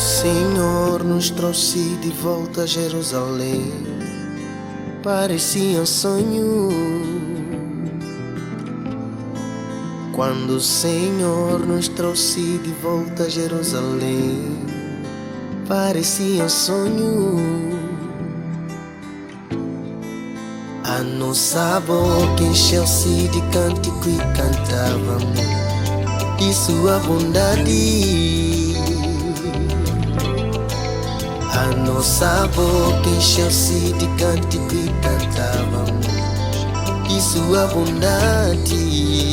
Senhor nos trouxe de volta a Jerusalém. Parecia um sonho. Quando o Senhor nos trouxe de volta a Jerusalém, parecia um sonho. A nossa boca encheu-se de cântico e cantávamos de sua bondade. A nossa boca encheu-se de cântico e cantávamos de sua bondade.